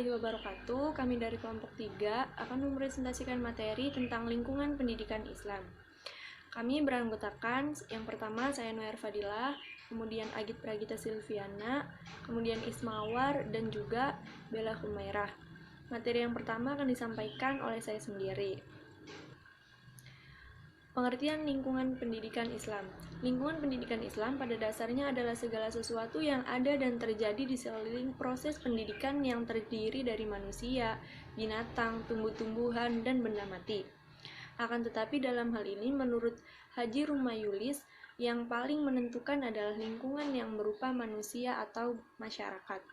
warahmatullahi wabarakatuh. Kami dari kelompok 3 akan mempresentasikan materi tentang lingkungan pendidikan Islam. Kami beranggotakan yang pertama saya Noer Fadilah, kemudian Agit Pragita Silviana, kemudian Ismawar, dan juga Bella Humairah. Materi yang pertama akan disampaikan oleh saya sendiri. Pengertian lingkungan pendidikan Islam. Lingkungan pendidikan Islam pada dasarnya adalah segala sesuatu yang ada dan terjadi di sekeliling proses pendidikan yang terdiri dari manusia, binatang, tumbuh-tumbuhan, dan benda mati. Akan tetapi dalam hal ini menurut Haji Rumayulis, yang paling menentukan adalah lingkungan yang berupa manusia atau masyarakat.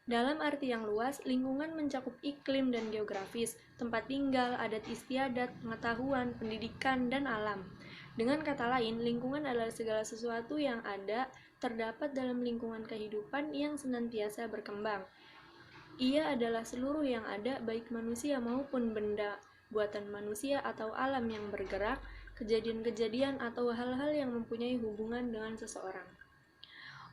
Dalam arti yang luas, lingkungan mencakup iklim dan geografis, tempat tinggal, adat istiadat, pengetahuan, pendidikan, dan alam. Dengan kata lain, lingkungan adalah segala sesuatu yang ada, terdapat dalam lingkungan kehidupan yang senantiasa berkembang. Ia adalah seluruh yang ada, baik manusia maupun benda, buatan manusia atau alam yang bergerak, kejadian-kejadian atau hal-hal yang mempunyai hubungan dengan seseorang.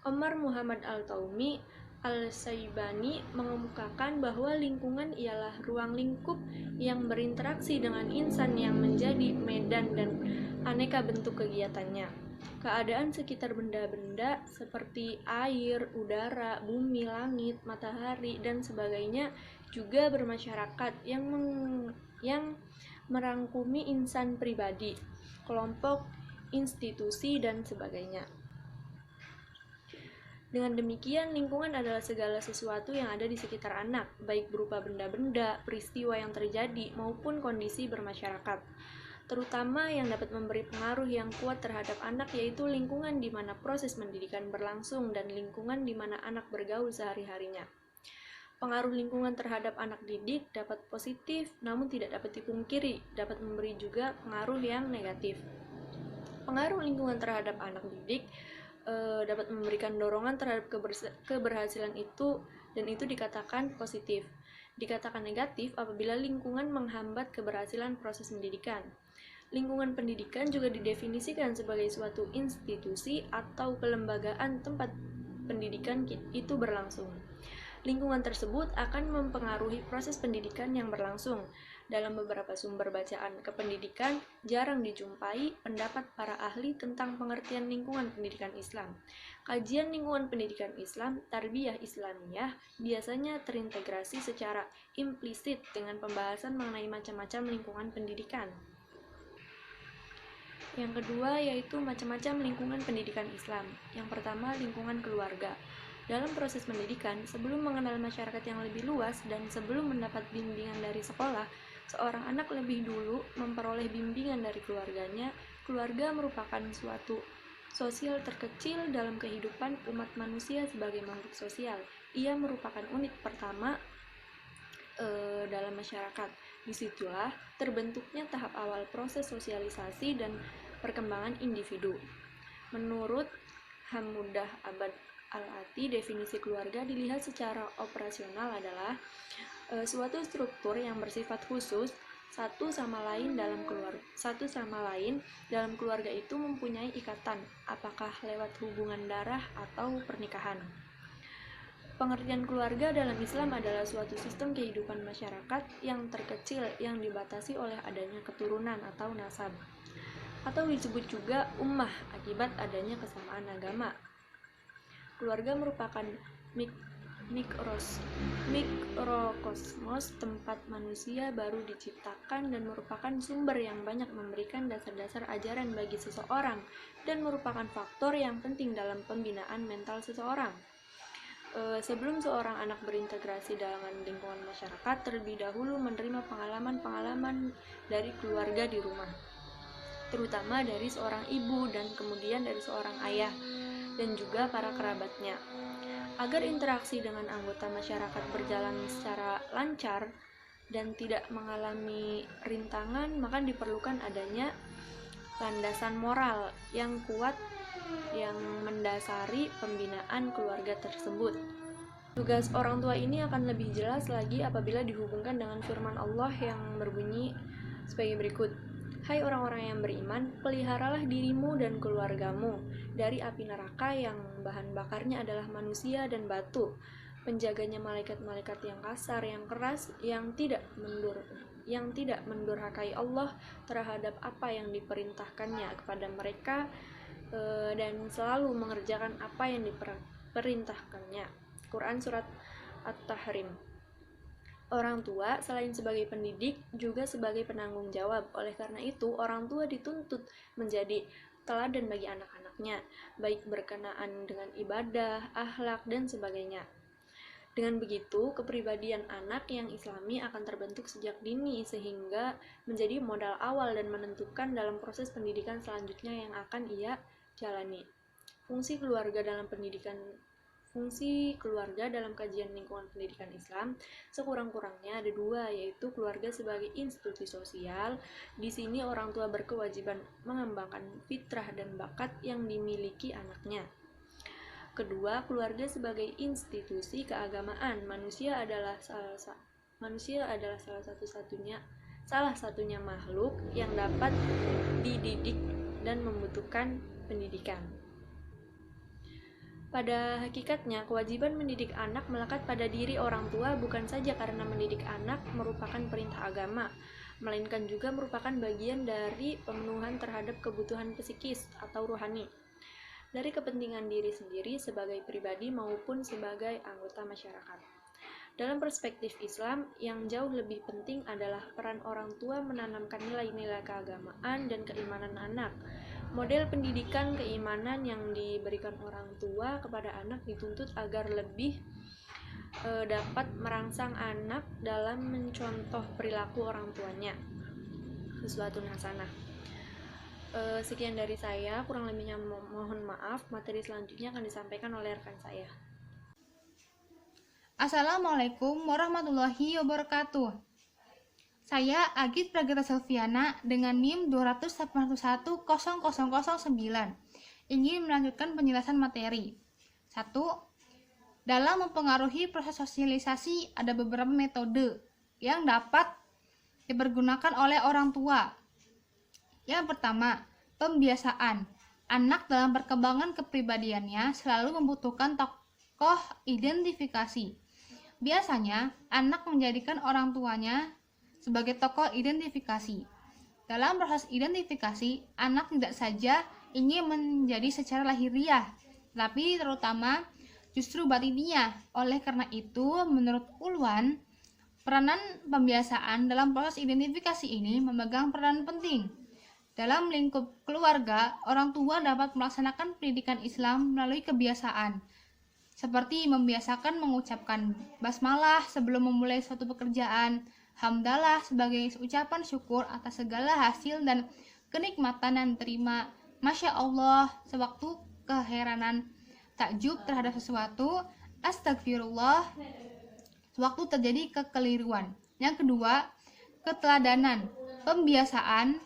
Omar Muhammad Al-Taumi Al-Saibani mengemukakan bahwa lingkungan ialah ruang lingkup yang berinteraksi dengan insan yang menjadi medan dan aneka bentuk kegiatannya. Keadaan sekitar benda-benda seperti air, udara, bumi, langit, matahari, dan sebagainya juga bermasyarakat yang merangkumi insan pribadi, kelompok, institusi, dan sebagainya. Dengan demikian, lingkungan adalah segala sesuatu yang ada di sekitar anak, baik berupa benda-benda, peristiwa yang terjadi, maupun kondisi bermasyarakat. Terutama yang dapat memberi pengaruh yang kuat terhadap anak yaitu lingkungan di mana proses pendidikan berlangsung dan lingkungan di mana anak bergaul sehari-harinya. Pengaruh lingkungan terhadap anak didik dapat positif, namun tidak dapat dipungkiri, dapat memberi juga pengaruh yang negatif. Pengaruh lingkungan terhadap anak didik dapat memberikan dorongan terhadap keberhasilan itu, dan itu dikatakan positif. Dikatakan negatif apabila lingkungan menghambat keberhasilan proses pendidikan. Lingkungan pendidikan juga didefinisikan sebagai suatu institusi atau kelembagaan tempat pendidikan itu berlangsung. Lingkungan tersebut akan mempengaruhi proses pendidikan yang berlangsung. Dalam beberapa sumber bacaan kependidikan, jarang dijumpai pendapat para ahli tentang pengertian lingkungan pendidikan Islam. Kajian lingkungan pendidikan Islam, Tarbiyah Islamiyah, biasanya terintegrasi secara implisit dengan pembahasan mengenai macam-macam lingkungan pendidikan. Yang kedua yaitu macam-macam lingkungan pendidikan Islam. Yang pertama, lingkungan keluarga. Dalam proses pendidikan, sebelum mengenal masyarakat yang lebih luas dan sebelum mendapat bimbingan dari sekolah, seorang anak lebih dulu memperoleh bimbingan dari keluarganya. Keluarga merupakan suatu sosial terkecil dalam kehidupan umat manusia sebagai makhluk sosial. Ia merupakan unit pertama dalam masyarakat. Disitulah terbentuknya tahap awal proses sosialisasi dan perkembangan individu. Menurut Hamudah Abad Al-Ati, definisi keluarga dilihat secara operasional adalah suatu struktur yang bersifat khusus satu sama lain dalam keluarga itu mempunyai ikatan, apakah lewat hubungan darah atau pernikahan. Pengertian keluarga dalam Islam adalah suatu sistem kehidupan masyarakat yang terkecil yang dibatasi oleh adanya keturunan atau nasab, atau disebut juga ummah akibat adanya kesamaan agama. Keluarga merupakan mikrokosmos tempat manusia baru diciptakan dan merupakan sumber yang banyak memberikan dasar-dasar ajaran bagi seseorang dan merupakan faktor yang penting dalam pembinaan mental seseorang. Sebelum seorang anak berintegrasi dalam lingkungan masyarakat, terlebih dahulu menerima pengalaman-pengalaman dari keluarga di rumah, terutama dari seorang ibu dan kemudian dari seorang ayah dan juga para kerabatnya. Agar interaksi dengan anggota masyarakat berjalan secara lancar dan tidak mengalami rintangan, maka diperlukan adanya landasan moral yang kuat yang mendasari pembinaan keluarga tersebut. Tugas orang tua ini akan lebih jelas lagi apabila dihubungkan dengan firman Allah yang berbunyi sebagai berikut. Hai orang-orang yang beriman, peliharalah dirimu dan keluargamu dari api neraka yang bahan bakarnya adalah manusia dan batu. penjaganya malaikat-malaikat yang kasar, yang keras, yang tidak mendurhakai Allah terhadap apa yang diperintahkannya kepada mereka, dan selalu mengerjakan apa yang diperintahkannya. Quran Surat At-Tahrim. Orang tua selain sebagai pendidik juga sebagai penanggung jawab. Oleh karena itu, orang tua dituntut menjadi teladan bagi anak-anaknya, baik berkenaan dengan ibadah, akhlak, dan sebagainya. Dengan begitu, kepribadian anak yang islami akan terbentuk sejak dini sehingga menjadi modal awal dan menentukan dalam proses pendidikan selanjutnya yang akan ia jalani. Fungsi keluarga dalam kajian lingkungan pendidikan Islam sekurang-kurangnya ada dua, yaitu keluarga sebagai institusi sosial. Di sini orang tua berkewajiban mengembangkan fitrah dan bakat yang dimiliki anaknya. Kedua, keluarga sebagai institusi keagamaan. Manusia adalah salah satunya makhluk yang dapat dididik dan membutuhkan pendidikan. Pada hakikatnya, kewajiban mendidik anak melekat pada diri orang tua bukan saja karena mendidik anak merupakan perintah agama, melainkan juga merupakan bagian dari pemenuhan terhadap kebutuhan psikis atau rohani, dari kepentingan diri sendiri sebagai pribadi maupun sebagai anggota masyarakat. Dalam perspektif Islam, yang jauh lebih penting adalah peran orang tua menanamkan nilai-nilai keagamaan dan keimanan anak. Model pendidikan keimanan yang diberikan orang tua kepada anak dituntut agar lebih dapat merangsang anak dalam mencontoh perilaku orang tuanya, uswatun hasanah. Sekian dari saya, kurang lebihnya mohon maaf. Materi selanjutnya akan disampaikan oleh rekan saya. Assalamualaikum warahmatullahi wabarakatuh. Saya Agit Pragita Selviana dengan NIM 281.00009 ingin melanjutkan penjelasan materi. 1. Dalam mempengaruhi proses sosialisasi ada beberapa metode yang dapat dipergunakan oleh orang tua. Yang pertama, pembiasaan. Anak dalam perkembangan kepribadiannya selalu membutuhkan tokoh identifikasi. Biasanya, anak menjadikan orang tuanya sebagai tokoh identifikasi. Dalam proses identifikasi, anak tidak saja ingin menjadi secara lahiriah, tapi terutama justru batiniah. Oleh karena itu, menurut Ulwan, peranan pembiasaan dalam proses identifikasi ini memegang peranan penting. Dalam lingkup keluarga, orang tua dapat melaksanakan pendidikan Islam melalui kebiasaan, seperti membiasakan mengucapkan basmalah sebelum memulai suatu pekerjaan, hamdalah sebagai ucapan syukur atas segala hasil dan kenikmatan yang diterima, Masya Allah sewaktu keheranan, takjub terhadap sesuatu, astagfirullah sewaktu terjadi kekeliruan. Yang kedua, keteladanan. Pembiasaan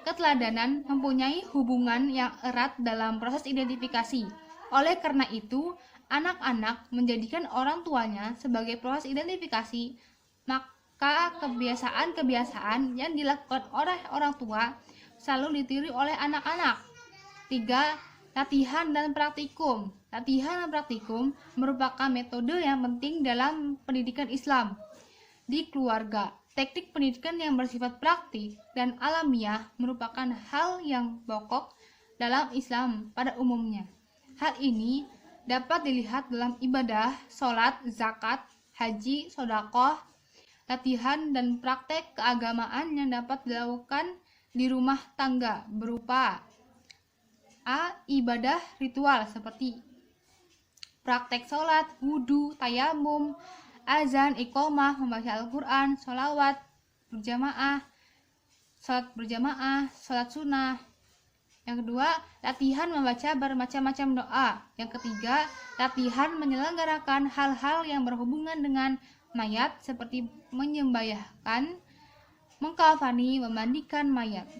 keteladanan mempunyai hubungan yang erat dalam proses identifikasi. Oleh karena itu, anak-anak menjadikan orang tuanya sebagai proses identifikasi, maka kebiasaan-kebiasaan yang dilakukan oleh orang tua selalu ditiru oleh anak-anak. 3. Latihan dan praktikum. Latihan dan praktikum merupakan metode yang penting dalam pendidikan Islam. Di keluarga, teknik pendidikan yang bersifat praktik dan alamiah merupakan hal yang pokok dalam Islam pada umumnya. Hal ini dapat dilihat dalam ibadah, sholat, zakat, haji, sedekah, latihan dan praktek keagamaan yang dapat dilakukan di rumah tangga berupa A. Ibadah ritual seperti praktek sholat, wudhu, tayamum, azan, iqomah, membaca Al-Quran, sholawat berjamaah, sholat sunnah. Yang kedua, latihan membaca bermacam-macam doa. Yang ketiga, latihan menyelenggarakan hal-hal yang berhubungan dengan mayat seperti menyembelihkan, mengkafani, memandikan mayat.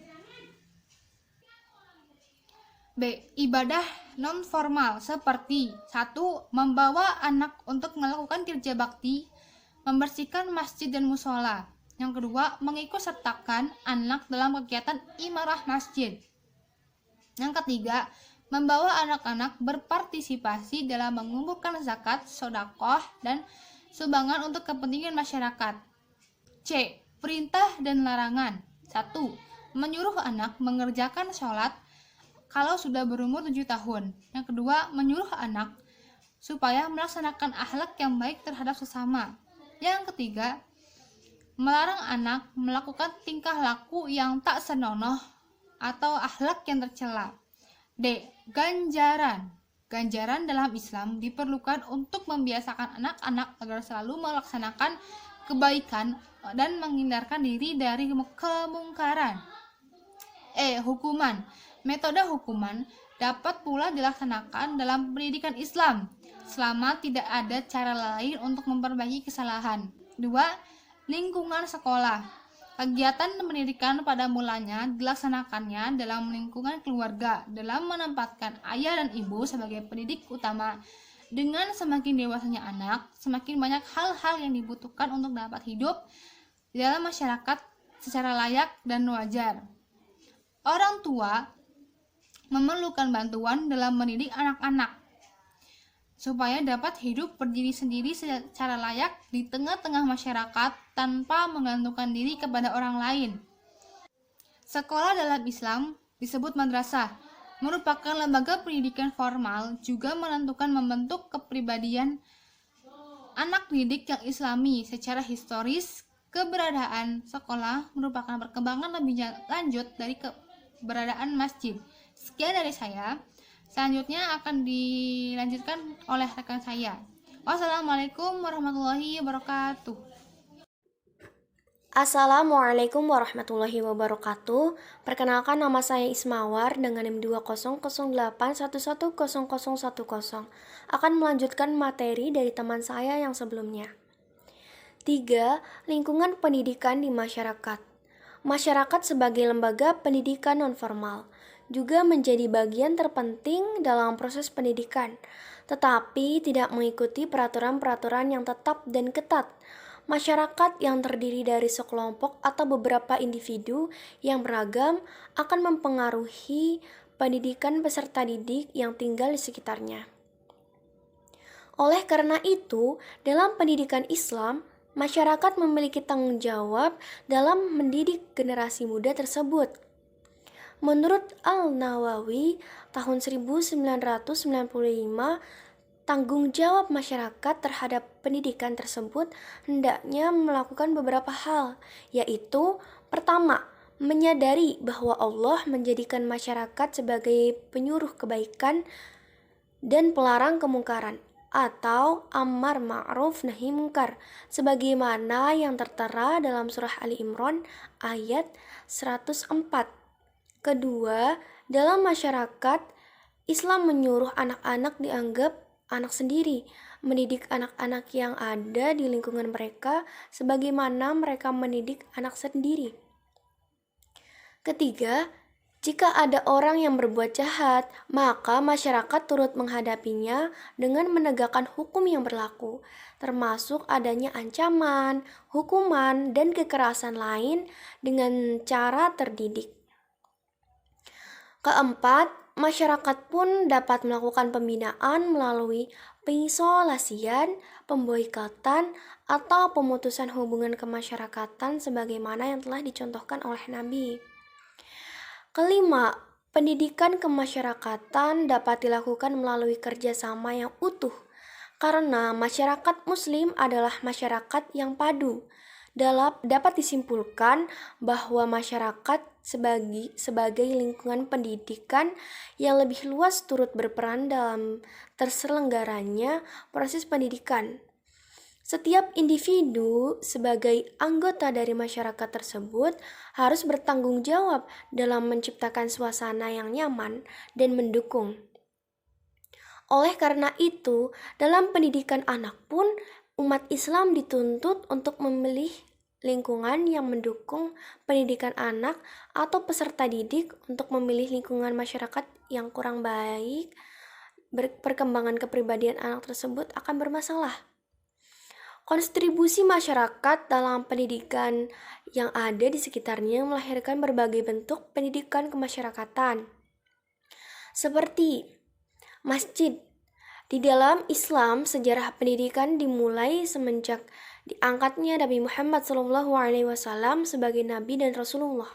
B. Ibadah non-formal seperti 1. Membawa anak untuk melakukan kerja bakti, membersihkan masjid dan musola. Yang kedua, mengikut sertakan anak dalam kegiatan imarah masjid. Yang ketiga, membawa anak-anak berpartisipasi dalam mengumpulkan zakat, sedekah, dan sumbangan untuk kepentingan masyarakat. C. Perintah dan larangan. 1. Menyuruh anak mengerjakan sholat kalau sudah berumur 7 tahun. Yang kedua, menyuruh anak supaya melaksanakan akhlak yang baik terhadap sesama. Yang ketiga, melarang anak melakukan tingkah laku yang tak senonoh atau akhlak yang tercela. D. Ganjaran. Ganjaran dalam Islam diperlukan untuk membiasakan anak-anak agar selalu melaksanakan kebaikan dan menghindarkan diri dari kemungkaran. E. Hukuman. Metode hukuman dapat pula dilaksanakan dalam pendidikan Islam selama tidak ada cara lain untuk memperbaiki kesalahan. 2. Lingkungan sekolah. Kegiatan pendidikan pada mulanya dilaksanakannya dalam lingkungan keluarga dalam menempatkan ayah dan ibu sebagai pendidik utama. Dengan semakin dewasanya anak, semakin banyak hal-hal yang dibutuhkan untuk dapat hidup di dalam masyarakat secara layak dan wajar. Orang tua memerlukan bantuan dalam mendidik anak-anak supaya dapat hidup berdiri sendiri secara layak di tengah-tengah masyarakat tanpa menggantungkan diri kepada orang lain. Sekolah dalam Islam disebut madrasah, merupakan lembaga pendidikan formal, juga menentukan membentuk kepribadian anak didik yang islami. Secara historis, keberadaan sekolah merupakan perkembangan lebih lanjut dari keberadaan masjid. Sekian dari saya. Selanjutnya akan dilanjutkan oleh rekan saya. Wassalamualaikum warahmatullahi wabarakatuh. Assalamualaikum warahmatullahi wabarakatuh. Perkenalkan, nama saya Ismawar dengan NIM 200811101010. Akan melanjutkan materi dari teman saya yang sebelumnya. 3. Lingkungan pendidikan di masyarakat. Masyarakat sebagai lembaga pendidikan nonformal juga menjadi bagian terpenting dalam proses pendidikan, tetapi tidak mengikuti peraturan-peraturan yang tetap dan ketat. Masyarakat yang terdiri dari sekelompok atau beberapa individu yang beragam akan mempengaruhi pendidikan peserta didik yang tinggal di sekitarnya. Oleh karena itu, dalam pendidikan Islam, masyarakat memiliki tanggung jawab dalam mendidik generasi muda tersebut. Menurut Al-Nawawi tahun 1995, tanggung jawab masyarakat terhadap pendidikan tersebut hendaknya melakukan beberapa hal, yaitu pertama, menyadari bahwa Allah menjadikan masyarakat sebagai penyuruh kebaikan dan pelarang kemungkaran atau ammar ma'ruf nahi mungkar, sebagaimana yang tertera dalam surah Ali Imran ayat 104. Kedua, dalam masyarakat, Islam menyuruh anak-anak dianggap anak sendiri, mendidik anak-anak yang ada di lingkungan mereka sebagaimana mereka mendidik anak sendiri. Ketiga, jika ada orang yang berbuat jahat, maka masyarakat turut menghadapinya dengan menegakkan hukum yang berlaku, termasuk adanya ancaman, hukuman, dan kekerasan lain dengan cara terdidik. Keempat, masyarakat pun dapat melakukan pembinaan melalui pengisolasian, pemboikatan, atau pemutusan hubungan kemasyarakatan sebagaimana yang telah dicontohkan oleh Nabi. Kelima, pendidikan kemasyarakatan dapat dilakukan melalui kerjasama yang utuh, karena masyarakat Muslim adalah masyarakat yang padu. Dapat disimpulkan bahwa masyarakat sebagai lingkungan pendidikan yang lebih luas turut berperan dalam terselenggaranya proses pendidikan. Setiap individu sebagai anggota dari masyarakat tersebut harus bertanggung jawab dalam menciptakan suasana yang nyaman dan mendukung. Oleh karena itu, dalam pendidikan anak pun umat Islam dituntut untuk memilih lingkungan yang mendukung pendidikan anak atau peserta didik untuk memilih lingkungan masyarakat yang kurang baik, perkembangan kepribadian anak tersebut akan bermasalah. Kontribusi masyarakat dalam pendidikan yang ada di sekitarnya melahirkan berbagai bentuk pendidikan kemasyarakatan. seperti masjid. Di dalam Islam, sejarah pendidikan dimulai semenjak diangkatnya Nabi Muhammad SAW sebagai Nabi dan Rasulullah.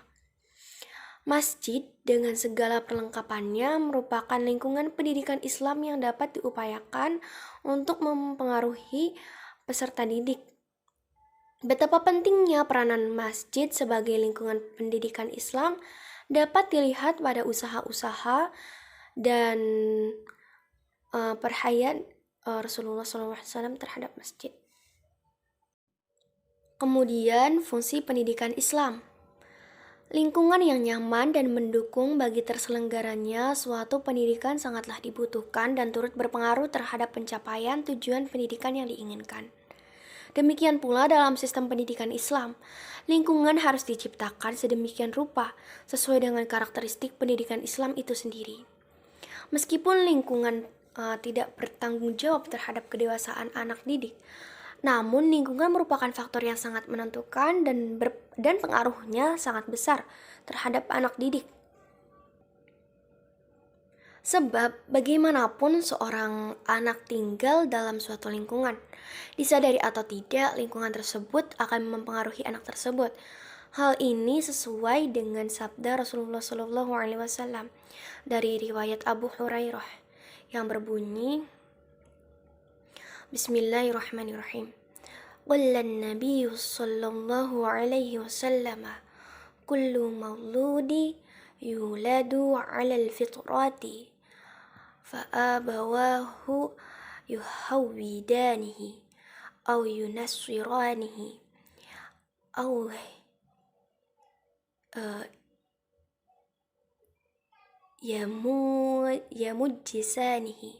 Masjid dengan segala perlengkapannya merupakan lingkungan pendidikan Islam yang dapat diupayakan untuk mempengaruhi peserta didik. Betapa pentingnya peranan masjid sebagai lingkungan pendidikan Islam dapat dilihat pada usaha-usaha dan perhayaan Rasulullah SAW terhadap masjid. Kemudian, fungsi pendidikan Islam. Lingkungan yang nyaman dan mendukung bagi terselenggaranya suatu pendidikan sangatlah dibutuhkan dan turut berpengaruh terhadap pencapaian tujuan pendidikan yang diinginkan. Demikian pula dalam sistem pendidikan Islam, lingkungan harus diciptakan sedemikian rupa sesuai dengan karakteristik pendidikan Islam itu sendiri. Meskipun lingkungan tidak bertanggung jawab terhadap kedewasaan anak didik, namun lingkungan merupakan faktor yang sangat menentukan dan pengaruhnya sangat besar terhadap anak didik. Sebab bagaimanapun seorang anak tinggal dalam suatu lingkungan, disadari atau tidak, lingkungan tersebut akan mempengaruhi anak tersebut. Hal ini sesuai dengan sabda Rasulullah SAW dari riwayat Abu Hurairah yang berbunyi, Bismillahirrahmanirrahim. Qala an-nabiy sallallahu alaihi wasallam, kullu mauludi yuladu 'ala al-fitrati fa abawahu yuhawwidanihi aw yunassiranihi aw yamujjisanihi,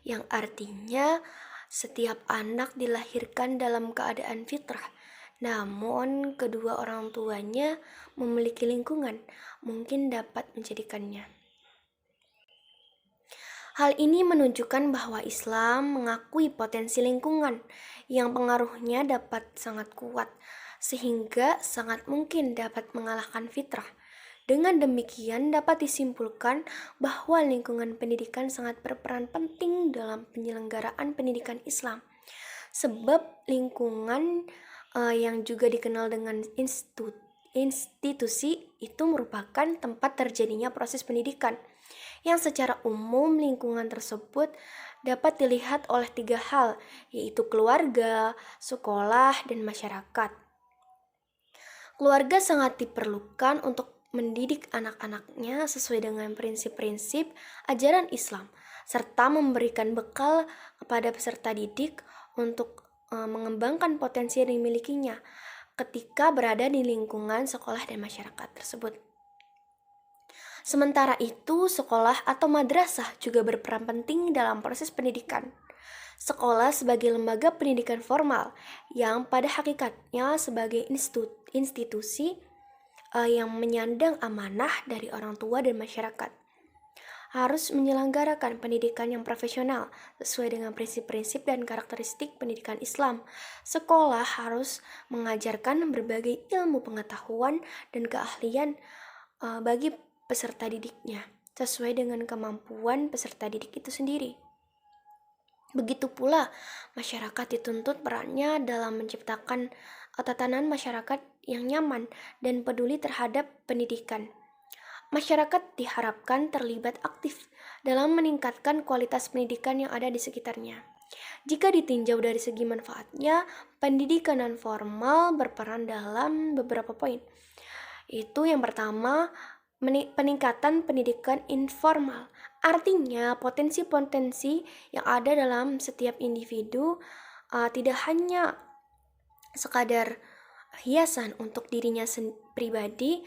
yang artinya setiap anak dilahirkan dalam keadaan fitrah, namun kedua orang tuanya memiliki lingkungan mungkin dapat menjadikannya. Hal ini menunjukkan bahwa Islam mengakui potensi lingkungan yang pengaruhnya dapat sangat kuat, sehingga sangat mungkin dapat mengalahkan fitrah. Dengan demikian dapat disimpulkan bahwa lingkungan pendidikan sangat berperan penting dalam penyelenggaraan pendidikan Islam. Sebab lingkungan yang juga dikenal dengan institusi itu merupakan tempat terjadinya proses pendidikan, yang secara umum lingkungan tersebut dapat dilihat oleh 3 hal, yaitu keluarga, sekolah, dan masyarakat. Keluarga sangat diperlukan untuk mendidik anak-anaknya sesuai dengan prinsip-prinsip ajaran Islam, serta memberikan bekal kepada peserta didik untuk mengembangkan potensi yang dimilikinya ketika berada di lingkungan sekolah dan masyarakat tersebut. Sementara itu, sekolah atau madrasah juga berperan penting dalam proses pendidikan. Sekolah sebagai lembaga pendidikan formal yang pada hakikatnya sebagai institusi yang menyandang amanah dari orang tua dan masyarakat, harus menyelenggarakan pendidikan yang profesional sesuai dengan prinsip-prinsip dan karakteristik pendidikan Islam. Sekolah harus mengajarkan berbagai ilmu pengetahuan dan keahlian bagi peserta didiknya sesuai dengan kemampuan peserta didik itu sendiri. Begitu pula masyarakat dituntut perannya dalam menciptakan tatanan masyarakat yang nyaman dan peduli terhadap pendidikan. Masyarakat diharapkan terlibat aktif dalam meningkatkan kualitas pendidikan yang ada di sekitarnya. Jika ditinjau dari segi manfaatnya, pendidikan non formal berperan dalam beberapa poin. Itu yang pertama, peningkatan pendidikan informal. Artinya potensi-potensi yang ada dalam setiap individu tidak hanya sekadar hiasan untuk dirinya pribadi,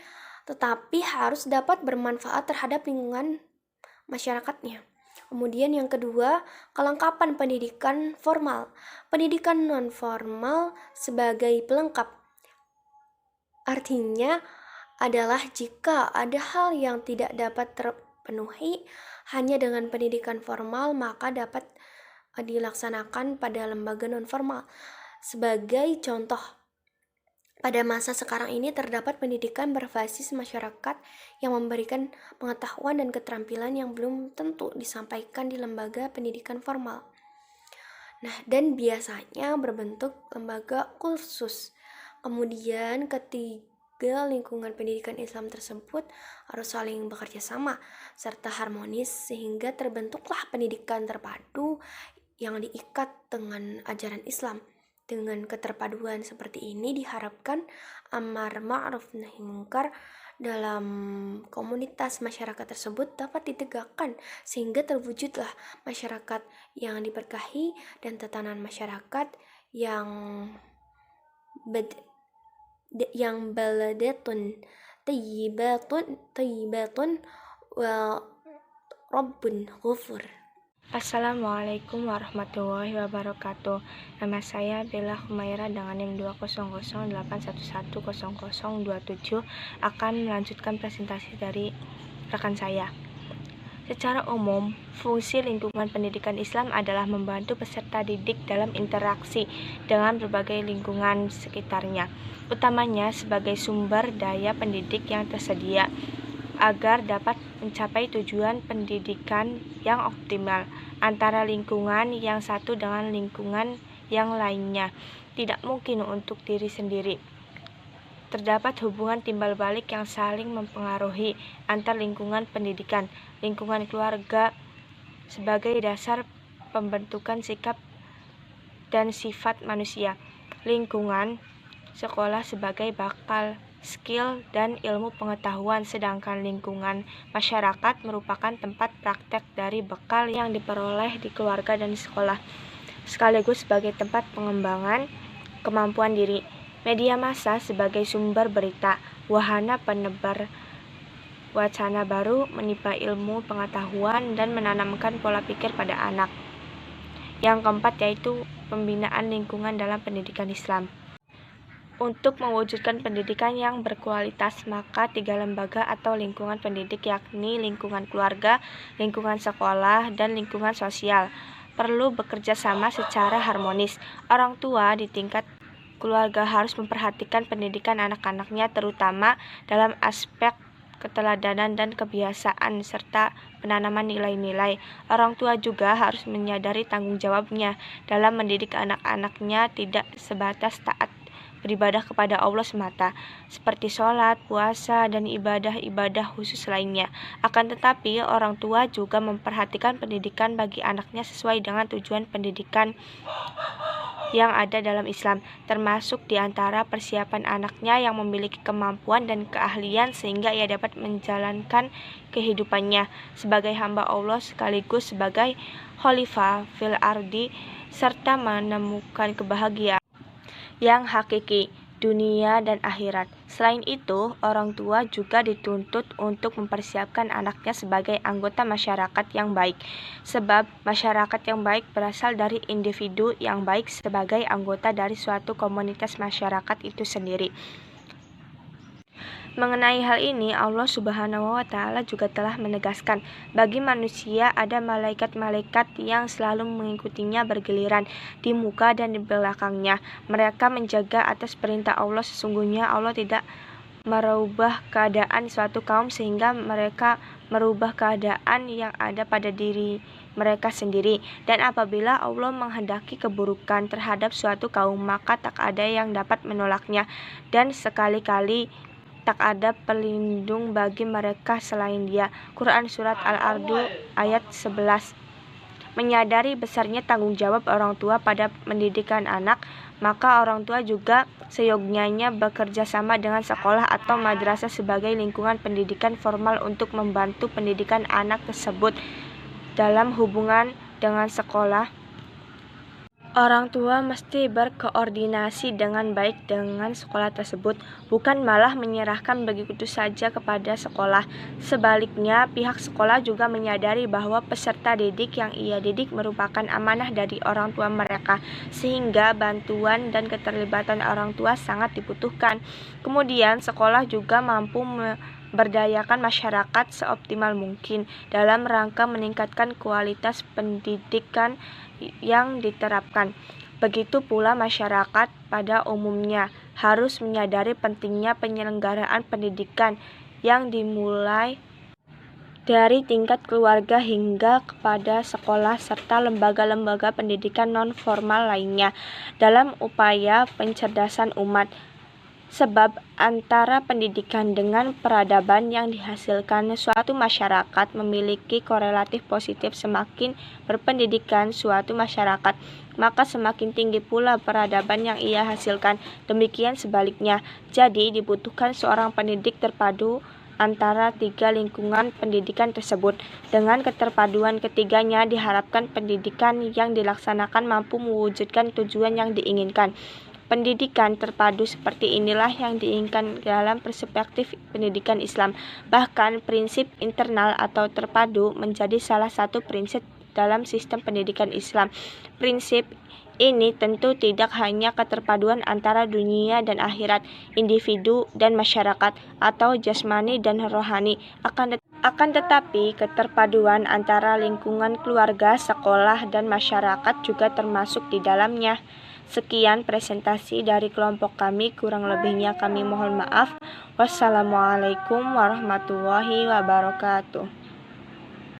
tetapi harus dapat bermanfaat terhadap lingkungan masyarakatnya. Kemudian yang kedua, kelengkapan pendidikan formal. Pendidikan non formal sebagai pelengkap. Artinya adalah jika ada hal yang tidak dapat terpenuhi hanya dengan pendidikan formal, maka dapat dilaksanakan pada lembaga non formal. Sebagai contoh, Pada masa sekarang ini terdapat pendidikan berbasis masyarakat yang memberikan pengetahuan dan keterampilan yang belum tentu disampaikan di lembaga pendidikan formal. Nah, dan biasanya berbentuk lembaga kursus. Kemudian ketiga lingkungan pendidikan Islam tersebut harus saling bekerja sama serta harmonis sehingga terbentuklah pendidikan terpadu yang diikat dengan ajaran Islam. Dengan keterpaduan seperti ini diharapkan amar ma'ruf nahi munkar dalam komunitas masyarakat tersebut dapat ditegakkan sehingga terwujudlah masyarakat yang diberkahi dan tatanan masyarakat yang baladatun tayyibatun wa rabbun ghafur. Assalamualaikum warahmatullahi wabarakatuh. Nama saya Bella Humaira dengan NIM 20081110027 akan melanjutkan presentasi dari rekan saya. Secara umum, fungsi lingkungan pendidikan Islam adalah membantu peserta didik dalam interaksi dengan berbagai lingkungan sekitarnya, utamanya sebagai sumber daya pendidik yang tersedia, agar dapat mencapai tujuan pendidikan yang optimal antara lingkungan yang satu dengan lingkungan yang lainnya. Tidak mungkin untuk diri sendiri. Terdapat hubungan timbal balik yang saling mempengaruhi antar lingkungan pendidikan, lingkungan keluarga sebagai dasar pembentukan sikap dan sifat manusia, lingkungan sekolah sebagai bakal skill dan ilmu pengetahuan, sedangkan lingkungan masyarakat merupakan tempat praktek dari bekal yang diperoleh di keluarga dan sekolah, sekaligus sebagai tempat pengembangan kemampuan diri. Media massa sebagai sumber berita, wahana penebar wacana baru, menimba ilmu pengetahuan, dan menanamkan pola pikir pada anak. Yang keempat yaitu pembinaan lingkungan dalam pendidikan Islam. Untuk mewujudkan pendidikan yang berkualitas, maka 3 lembaga atau lingkungan pendidik yakni lingkungan keluarga, lingkungan sekolah, dan lingkungan sosial perlu bekerja sama secara harmonis. Orang tua di tingkat keluarga harus memperhatikan pendidikan anak-anaknya terutama dalam aspek keteladanan dan kebiasaan serta penanaman nilai-nilai. Orang tua juga harus menyadari tanggung jawabnya dalam mendidik anak-anaknya, tidak sebatas taat beribadah kepada Allah semata, seperti sholat, puasa, dan ibadah-ibadah khusus lainnya. Akan tetapi, orang tua juga memperhatikan pendidikan bagi anaknya sesuai dengan tujuan pendidikan yang ada dalam Islam, termasuk di antara persiapan anaknya yang memiliki kemampuan dan keahlian sehingga ia dapat menjalankan kehidupannya sebagai hamba Allah sekaligus sebagai khalifah fil ardi serta menemukan kebahagiaan yang hakiki, dunia dan akhirat. Selain itu, orang tua juga dituntut untuk mempersiapkan anaknya sebagai anggota masyarakat yang baik, sebab masyarakat yang baik berasal dari individu yang baik sebagai anggota dari suatu komunitas masyarakat itu sendiri. Mengenai hal ini, Allah Subhanahu wa Ta'ala juga telah menegaskan, bagi manusia ada malaikat-malaikat yang selalu mengikutinya bergiliran di muka dan di belakangnya. Mereka menjaga atas perintah Allah. Sesungguhnya Allah tidak merubah keadaan suatu kaum sehingga mereka merubah keadaan yang ada pada diri mereka sendiri. Dan apabila Allah menghendaki keburukan terhadap suatu kaum, maka tak ada yang dapat menolaknya, dan sekali-kali tak ada pelindung bagi mereka selain Dia. Quran Surat Al-Ardu ayat 11. Menyadari besarnya tanggung jawab orang tua pada pendidikan anak, maka orang tua juga seyogyanya bekerja sama dengan sekolah atau madrasah sebagai lingkungan pendidikan formal untuk membantu pendidikan anak tersebut. Dalam hubungan dengan sekolah, orang tua mesti berkoordinasi dengan baik dengan sekolah tersebut, bukan malah menyerahkan begitu saja kepada sekolah. Sebaliknya, pihak sekolah juga menyadari bahwa peserta didik yang ia didik merupakan amanah dari orang tua mereka, sehingga bantuan dan keterlibatan orang tua sangat dibutuhkan. Kemudian, sekolah juga mampu memberdayakan masyarakat seoptimal mungkin dalam rangka meningkatkan kualitas pendidikan yang diterapkan. Begitu pula masyarakat pada umumnya harus menyadari pentingnya penyelenggaraan pendidikan yang dimulai dari tingkat keluarga hingga kepada sekolah serta lembaga-lembaga pendidikan non-formal lainnya dalam upaya pencerdasan umat. Sebab antara pendidikan dengan peradaban yang dihasilkan suatu masyarakat memiliki korelatif positif. Semakin berpendidikan suatu masyarakat, maka semakin tinggi pula peradaban yang ia hasilkan. Demikian sebaliknya. Jadi dibutuhkan seorang pendidik terpadu antara tiga lingkungan pendidikan tersebut. Dengan keterpaduan ketiganya diharapkan pendidikan yang dilaksanakan mampu mewujudkan tujuan yang diinginkan. Pendidikan terpadu seperti inilah yang diinginkan dalam perspektif pendidikan Islam. Bahkan prinsip internal atau terpadu menjadi salah satu prinsip dalam sistem pendidikan Islam. Prinsip ini tentu tidak hanya keterpaduan antara dunia dan akhirat, individu dan masyarakat, atau jasmani dan rohani, akan tetapi keterpaduan antara lingkungan keluarga, sekolah, dan masyarakat juga termasuk di dalamnya. Sekian presentasi dari kelompok kami, kurang lebihnya kami mohon maaf. Wassalamualaikum warahmatullahi wabarakatuh.